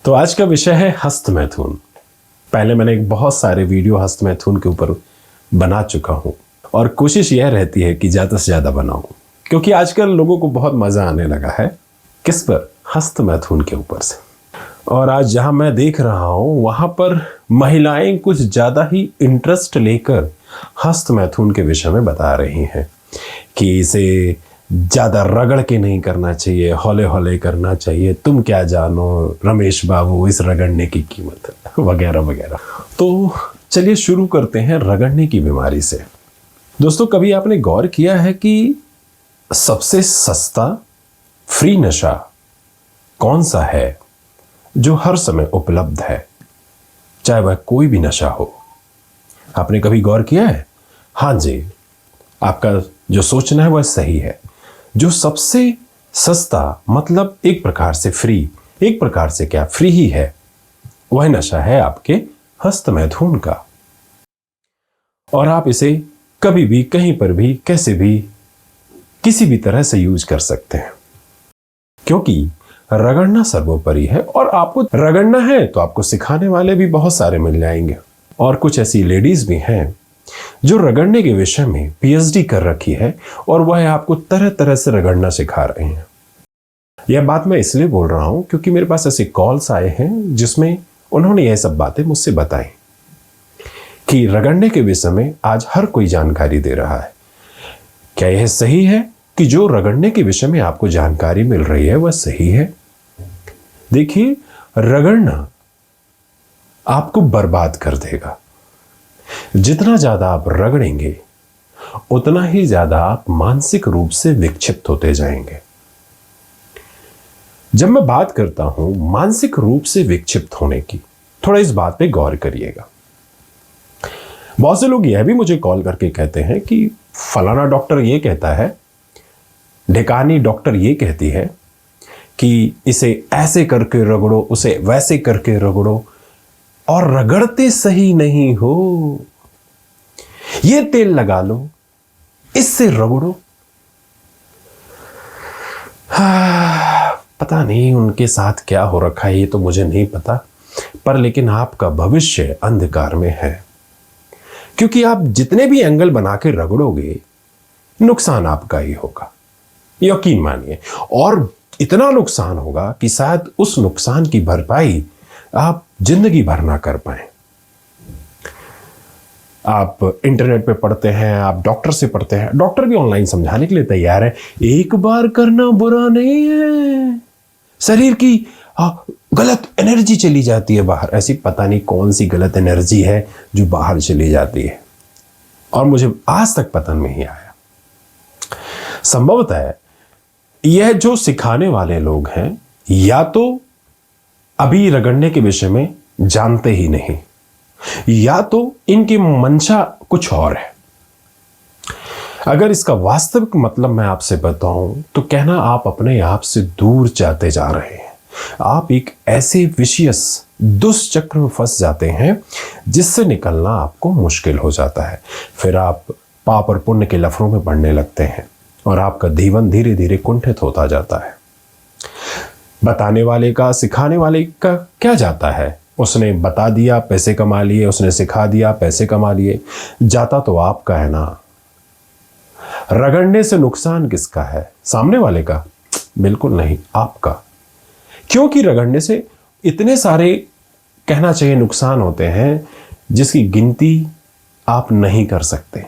तो आज का विषय है हस्तमैथुन। पहले मैंने एक बहुत सारे वीडियो हस्तमैथुन के ऊपर बना चुका हूं और कोशिश यह रहती है कि ज़्यादा से ज़्यादा बनाऊं, क्योंकि आजकल लोगों को बहुत मज़ा आने लगा है। किस पर? हस्तमैथुन के ऊपर से। और आज जहां मैं देख रहा हूं वहां पर महिलाएं कुछ ज़्यादा ही इंटरेस्ट लेकर हस्तमैथुन के विषय में बता रही हैं कि इसे ज़्यादा रगड़ के नहीं करना चाहिए, हौले हौले करना चाहिए, तुम क्या जानो रमेश बाबू इस रगड़ने की कीमत वगैरह वगैरह। तो चलिए शुरू करते हैं रगड़ने की बीमारी से। दोस्तों, कभी आपने गौर किया है कि सबसे सस्ता फ्री नशा कौन सा है जो हर समय उपलब्ध है, चाहे वह कोई भी नशा हो? आपने कभी गौर किया है? हाँ जी, आपका जो सोचना है वह सही है। जो सबसे सस्ता मतलब एक प्रकार से फ्री, एक प्रकार से क्या फ्री ही है, वह नशा है आपके हस्तमैथुन का। और आप इसे कभी भी, कहीं पर भी, कैसे भी, किसी भी तरह से यूज कर सकते हैं, क्योंकि रगड़ना सर्वोपरि है। और आपको रगड़ना है तो आपको सिखाने वाले भी बहुत सारे मिल जाएंगे। और कुछ ऐसी लेडीज भी हैं जो रगड़ने के विषय में पीएचडी कर रखी है और वह आपको तरह तरह से रगड़ना सिखा रहे हैं। यह बात मैं इसलिए बोल रहा हूं क्योंकि मेरे पास ऐसे कॉल्स आए हैं जिसमें उन्होंने यह सब बातें मुझसे बताई कि रगड़ने के विषय में आज हर कोई जानकारी दे रहा है। क्या यह सही है कि जो रगड़ने के विषय में आपको जानकारी मिल रही है वह सही है? देखिए, रगड़ना आपको बर्बाद कर देगा। जितना ज्यादा आप रगड़ेंगे उतना ही ज्यादा आप मानसिक रूप से विक्षिप्त होते जाएंगे। जब मैं बात करता हूं मानसिक रूप से विक्षिप्त होने की, थोड़ा इस बात पे गौर करिएगा। बहुत से लोग यह भी मुझे कॉल करके कहते हैं कि फलाना डॉक्टर ये कहता है, ढिकानी डॉक्टर ये कहती है कि इसे ऐसे करके रगड़ो, उसे वैसे करके रगड़ो, और रगड़ते सही नहीं हो। ये तेल लगा लो, इससे रगड़ो। पता नहीं उनके साथ क्या हो रखा है, ये तो मुझे नहीं पता, पर लेकिन आपका भविष्य अंधकार में है, क्योंकि आप जितने भी एंगल बना के रगड़ोगे नुकसान आपका ही होगा, यकीन मानिए। और इतना नुकसान होगा कि शायद उस नुकसान की भरपाई आप जिंदगी भर ना कर पाए। आप इंटरनेट पे पढ़ते हैं, आप डॉक्टर से पढ़ते हैं, डॉक्टर भी ऑनलाइन समझाने के लिए तैयार है, एक बार करना बुरा नहीं है, शरीर की गलत एनर्जी चली जाती है बाहर। ऐसी पता नहीं कौन सी गलत एनर्जी है जो बाहर चली जाती है, और मुझे आज तक पता नहीं आया। संभवतः यह जो सिखाने वाले लोग हैं या तो अभी रगड़ने के विषय में जानते ही नहीं, या तो इनकी मंशा कुछ और है। अगर इसका वास्तविक मतलब मैं आपसे बताऊं तो कहना आप अपने आप से दूर जाते जा रहे हैं। आप एक ऐसे विशियस दुष्चक्र में फंस जाते हैं जिससे निकलना आपको मुश्किल हो जाता है। फिर आप पाप और पुण्य के लफड़ों में पड़ने लगते हैं और आपका जीवन धीरे धीरे कुंठित होता जाता है। बताने वाले का, सिखाने वाले का क्या जाता है? उसने बता दिया, पैसे कमा लिए, उसने सिखा दिया, पैसे कमा लिए। जाता तो आपका है ना। रगड़ने से नुकसान किसका है? सामने वाले का? बिल्कुल नहीं, आपका। क्योंकि रगड़ने से इतने सारे, कहना चाहिए, नुकसान होते हैं जिसकी गिनती आप नहीं कर सकते।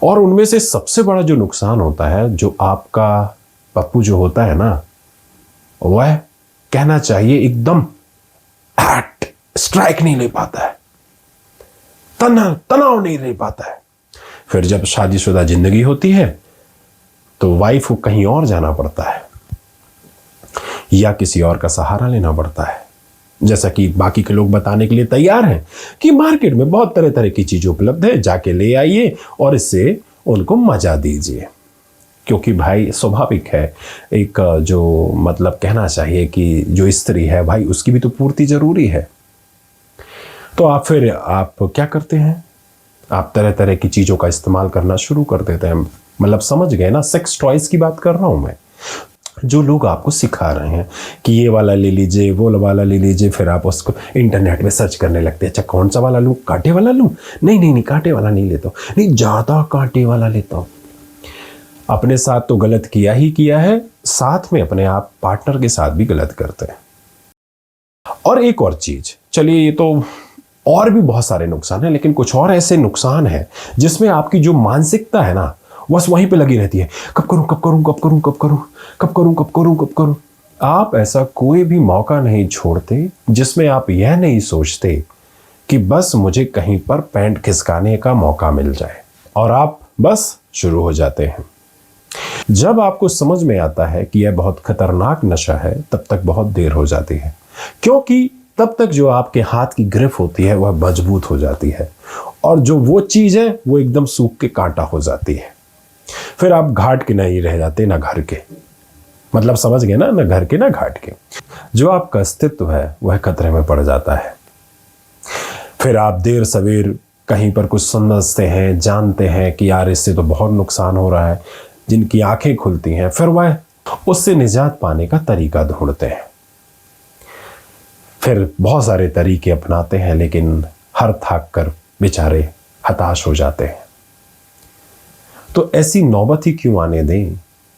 और उनमें से सबसे बड़ा जो नुकसान होता है, जो आपका पप्पू जो होता है ना, वह कहना चाहिए एकदम स्ट्राइक नहीं ले पाता है, तनाव नहीं ले पाता है। फिर जब शादीशुदा जिंदगी होती है तो वाइफ को कहीं और जाना पड़ता है या किसी और का सहारा लेना पड़ता है। जैसा कि बाकी के लोग बताने के लिए तैयार हैं कि मार्केट में बहुत तरह तरह की चीजें उपलब्ध है, जाके ले आइए और इससे उनको मजा दीजिए। क्योंकि भाई स्वाभाविक है, एक जो मतलब कहना चाहिए कि जो स्त्री है भाई, उसकी भी तो पूर्ति जरूरी है। तो आप क्या करते हैं? आप तरह तरह की चीजों का इस्तेमाल करना शुरू कर देते हैं। मतलब समझ गए ना, सेक्स टॉयज की बात कर रहा हूं मैं। जो लोग आपको सिखा रहे हैं कि ये वाला ले लीजिए, वो वाला ले लीजिए, फिर आप उसको इंटरनेट में सर्च करने लगते हैं, अच्छा कौन सा वाला लूँ, कांटे वाला लूँ, नहीं नहीं नहीं कांटे वाला नहीं लेता हूँ, नहीं ज़्यादा कांटे वाला लेता हूँ। अपने साथ तो गलत किया ही किया है, साथ में अपने आप पार्टनर के साथ भी गलत करते हैं। और एक और चीज, चलिए ये तो और भी बहुत सारे नुकसान हैं, लेकिन कुछ और ऐसे नुकसान हैं जिसमें आपकी जो मानसिकता है ना बस वहीं पे लगी रहती है, कब करूं कब करूं कब करूं कब करूं कब करूं कब करूं कब करूं। आप ऐसा कोई भी मौका नहीं छोड़ते जिसमें आप यह नहीं सोचते कि बस मुझे कहीं पर पैंट खिसकाने का मौका मिल जाए, और आप बस शुरू हो जाते हैं। जब आपको समझ में आता है कि यह बहुत खतरनाक नशा है, तब तक बहुत देर हो जाती है, क्योंकि तब तक जो आपके हाथ की ग्रिप होती है वह मजबूत हो जाती है, और जो वो चीज है वो एकदम सूख के कांटा हो जाती है। फिर आप घाट के नहीं रह जाते, ना घर के, मतलब समझ गए ना घर के ना घाट के। जो आपका अस्तित्व है वह खतरे में पड़ जाता है। फिर आप देर सवेर कहीं पर कुछ समझते हैं, जानते हैं कि यार इससे तो बहुत नुकसान हो रहा है, जिनकी आंखें खुलती हैं फिर वह उससे निजात पाने का तरीका ढूंढते हैं। फिर बहुत सारे तरीके अपनाते हैं, लेकिन हर थाक कर बेचारे हताश हो जाते हैं। तो ऐसी नौबत ही क्यों आने दें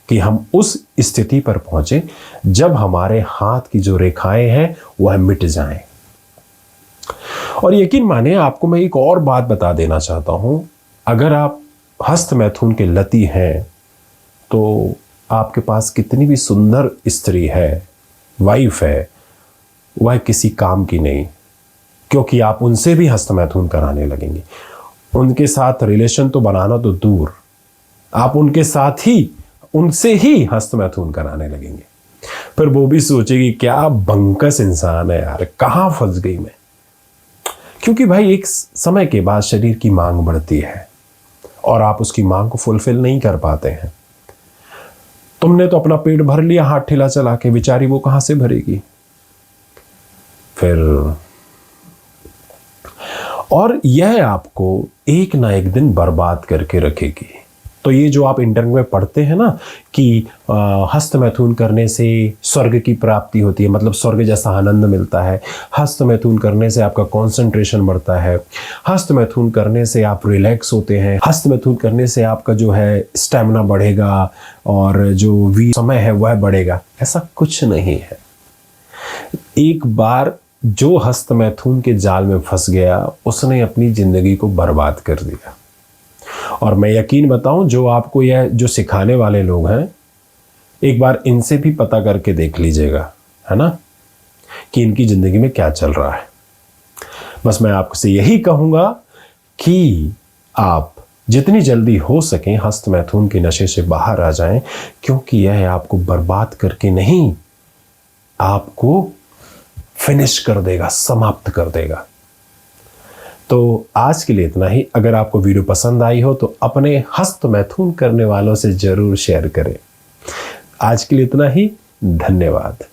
कि हम उस स्थिति पर पहुंचे जब हमारे हाथ की जो रेखाएं हैं वह मिट जाएं। और यकीन माने, आपको मैं एक और बात बता देना चाहता हूं, अगर आप हस्त मैथुन के लती हैं तो आपके पास कितनी भी सुंदर स्त्री है, वाइफ है, वह किसी काम की नहीं, क्योंकि आप उनसे भी हस्त मैथुन कराने लगेंगे। उनके साथ रिलेशन तो बनाना तो दूर, आप उनसे ही हस्त मैथुन कराने लगेंगे। फिर वो भी सोचेगी क्या बंकस इंसान है यार, कहां फंस गई मैं। क्योंकि भाई एक समय के बाद शरीर की मांग बढ़ती है और आप उसकी मांग को फुलफिल नहीं कर पाते हैं। तुमने तो अपना पेट भर लिया हाथ ठेला चला के, बेचारी वो कहां से भरेगी फिर। और यह आपको एक ना एक दिन बर्बाद करके रखेगी। तो ये जो आप इंटरनेट में पढ़ते हैं ना कि हस्त मैथुन करने से स्वर्ग की प्राप्ति होती है, मतलब स्वर्ग जैसा आनंद मिलता है, हस्त मैथुन करने से आपका कंसंट्रेशन बढ़ता है, हस्त मैथुन करने से आप रिलैक्स होते हैं, हस्त मैथुन करने से आपका जो है स्टैमिना बढ़ेगा और जो भी समय है वह बढ़ेगा, ऐसा कुछ नहीं है। एक बार जो हस्त मैथुन के जाल में फंस गया उसने अपनी जिंदगी को बर्बाद कर दिया। और मैं यकीन बताऊं, जो आपको यह जो सिखाने वाले लोग हैं, एक बार इनसे भी पता करके देख लीजिएगा, है ना, कि इनकी जिंदगी में क्या चल रहा है। बस मैं आपसे यही कहूंगा कि आप जितनी जल्दी हो सके हस्त मैथुन के नशे से बाहर आ जाएं, क्योंकि यह आपको बर्बाद करके नहीं, आपको फिनिश कर देगा, समाप्त कर देगा। तो आज के लिए इतना ही। अगर आपको वीडियो पसंद आई हो तो अपने हस्त मैथुन करने वालों से जरूर शेयर करें। आज के लिए इतना ही, धन्यवाद।